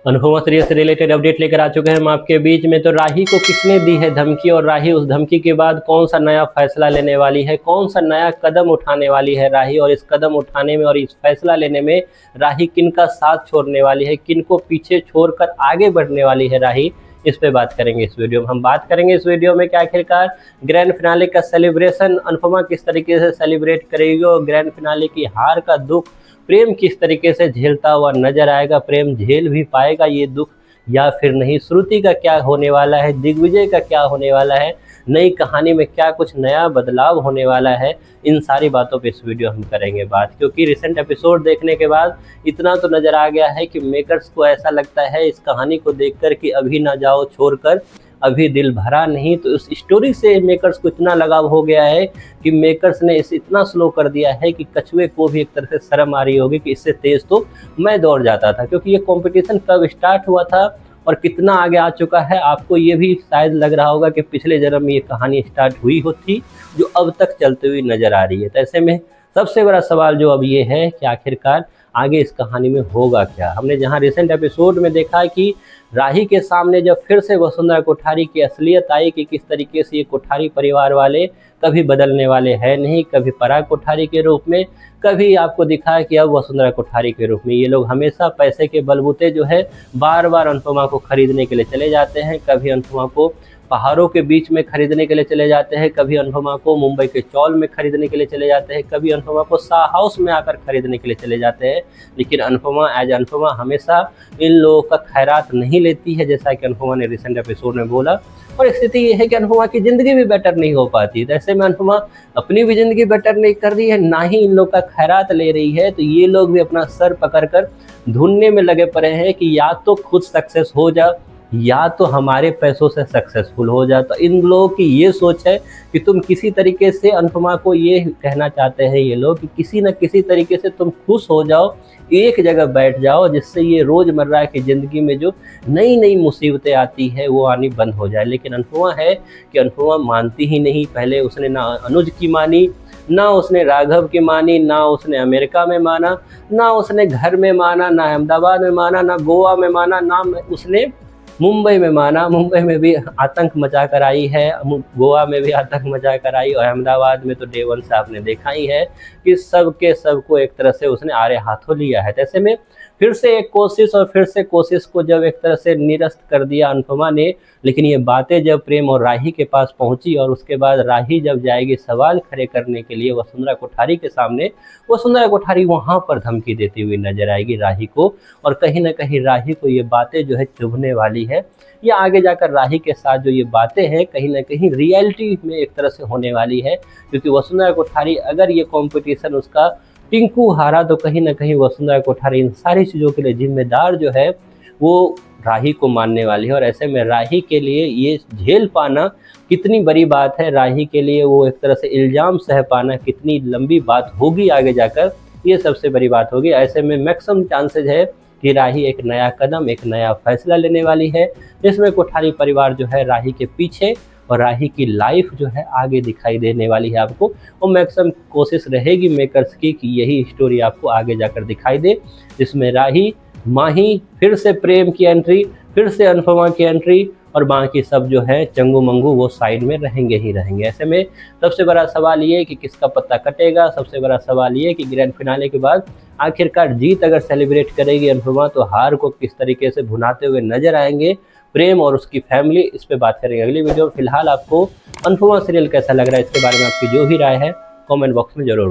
Anupama serial से related update लेकर आ चुके हैं हम आपके बीच में। तो राही को किसने दी है धमकी और राही उस धमकी के बाद कौन सा नया फैसला लेने वाली है, कौन सा नया कदम उठाने वाली है राही, और इस कदम उठाने में और इस फैसला लेने में राही किन का साथ छोड़ने वाली है, किन को पीछे छोड़कर आगे बढ़ने वाली है राही, इस पे बात करेंगे इस वीडियो में। हम बात करेंगे इस वीडियो में कि आखिरकार ग्रैंड फिनाले का सेलिब्रेशन अनुपमा किस तरीके से सेलिब्रेट करेगी और ग्रैंड फिनाले की हार का दुख प्रेम किस तरीके से झेलता हुआ नजर आएगा, प्रेम झेल भी पाएगा ये दुख या फिर नहीं, श्रुति का क्या होने वाला है, दिग्विजय का क्या होने वाला है, नई कहानी में क्या कुछ नया बदलाव होने वाला है, इन सारी बातों पे इस वीडियो हम करेंगे बात। क्योंकि रिसेंट एपिसोड देखने के बाद इतना तो नज़र आ गया है कि मेकर्स को ऐसा लगता है इस कहानी को देखकर कि अभी ना जाओ छोड़कर, अभी दिल भरा नहीं। तो उस स्टोरी से मेकर्स को इतना लगाव हो गया है कि मेकर्स ने इसे इतना स्लो कर दिया है कि कछुए को भी एक तरह से शर्म आ रही होगी कि इससे तेज़ तो मैं दौड़ जाता था। क्योंकि ये कंपटीशन कब स्टार्ट हुआ था और कितना आगे आ चुका है, आपको ये भी शायद लग रहा होगा कि पिछले जन्म में ये कहानी स्टार्ट हुई होती जो अब तक चलती हुई नज़र आ रही है। तो ऐसे में सबसे बड़ा सवाल जो अब ये है कि आखिरकार आगे इस कहानी में होगा क्या। हमने जहां रिसेंट एपिसोड में देखा कि राही के सामने जब फिर से वसुंधरा कोठारी की असलियत आई कि किस तरीके से ये कोठारी परिवार वाले कभी बदलने वाले हैं नहीं, कभी पराग कोठारी के रूप में, कभी आपको दिखा कि अब वसुंधरा कोठारी के रूप में। ये लोग हमेशा पैसे के बलबूते जो है बार बार अनुपमा को खरीदने के लिए चले जाते हैं। कभी अनुपमा को पहाड़ों के बीच में खरीदने के लिए चले जाते हैं, कभी अनुपमा को मुंबई के चौल में खरीदने के लिए चले जाते हैं, कभी अनुपमा को शाह हाउस में आकर खरीदने के लिए चले जाते हैं। लेकिन अनुपमा एज अनुपमा हमेशा इन लोगों का खैरात नहीं लेती है, जैसा कि अनुपमा ने रिसेंट एपिसोड में बोला। और स्थिति ये है कि अनुपमा की ज़िंदगी भी बेटर नहीं हो पाती। तो ऐसे में अनुपमा अपनी भी ज़िंदगी बेटर नहीं कर रही है, ना ही इन लोग का खैरात ले रही है। तो ये लोग भी अपना सर पकड़कर ढूंढने में लगे पड़े हैं कि या तो खुद सक्सेस हो जा या तो हमारे पैसों से सक्सेसफुल हो जा। तो इन लोगों की ये सोच है कि तुम किसी तरीके से अनुपमा को ये कहना चाहते हैं ये लोग कि किसी न किसी तरीके से तुम खुश हो जाओ, एक जगह बैठ जाओ, जिससे ये रोज़मर्रा की ज़िंदगी में जो नई नई मुसीबतें आती है वो आनी बंद हो जाए। लेकिन अनुपमा है कि अनुपमा मानती ही नहीं। पहले उसने ना अनुज की मानी, ना उसने राघव की मानी, ना उसने अमेरिका में माना, ना उसने घर में माना, ना अहमदाबाद में माना, ना गोवा में माना, ना उसने मुंबई में माना। मुंबई में भी आतंक मचा कर आई है, गोवा में भी आतंक मचा कर आई, और अहमदाबाद में तो डे वन से आपने देखा ही है कि सबके सबको एक तरह से उसने आड़े हाथों लिया है। ऐसे में फिर से एक कोशिश और फिर से कोशिश को जब एक तरह से निरस्त कर दिया अनुपमा ने। लेकिन ये बातें जब प्रेम और राही के पास पहुंची और उसके बाद राही जब जाएगी सवाल खड़े करने के लिए वसुंधरा कोठारी के सामने, वसुंधरा कोठारी वहां पर धमकी देती हुई नजर आएगी राही को। और कहीं ना कहीं राही को ये बातें जो है चुभने वाली है। या आगे जाकर राही के साथ जो ये बातें हैं कहीं ना कहीं रियलिटी में एक तरह से होने वाली है। क्योंकि वसुंधरा कोठारी अगर ये कॉम्पिटिशन उसका टिंकू हारा तो कहीं ना कहीं वसुंधरा कोठारी इन सारी चीज़ों के लिए जिम्मेदार जो है वो राही को मानने वाली है। और ऐसे में राही के लिए ये झेल पाना कितनी बड़ी बात है, राही के लिए वो एक तरह से इल्ज़ाम सह पाना कितनी लंबी बात होगी आगे जाकर, ये सबसे बड़ी बात होगी। ऐसे में मैक्सिमम चांसेज है कि राही एक नया कदम, एक नया फैसला लेने वाली है, जिसमें कोठारी परिवार जो है राही के पीछे और राही की लाइफ जो है आगे दिखाई देने वाली है आपको। और मैक्सिमम कोशिश रहेगी मेकर्स की कि यही स्टोरी आपको आगे जाकर दिखाई दे, जिसमें राही, माही, फिर से प्रेम की एंट्री, फिर से अनुपमा की एंट्री, और बाकी सब जो है चंगू मंगू वो साइड में रहेंगे ही रहेंगे। ऐसे में सबसे बड़ा सवाल ये है कि किसका पत्ता कटेगा। सबसे बड़ा सवाल ये है कि ग्रैंड फिनाले के बाद आखिरकार जीत अगर सेलिब्रेट करेगी अनुपमा तो हार को किस तरीके से भुनाते हुए नजर आएंगे प्रेम और उसकी फैमिली, इस पे बात करेंगे अगली वीडियो में। फिलहाल आपको अनुपमा सीरियल कैसा लग रहा है इसके बारे में आपकी जो भी राय है कमेंट बॉक्स में जरूर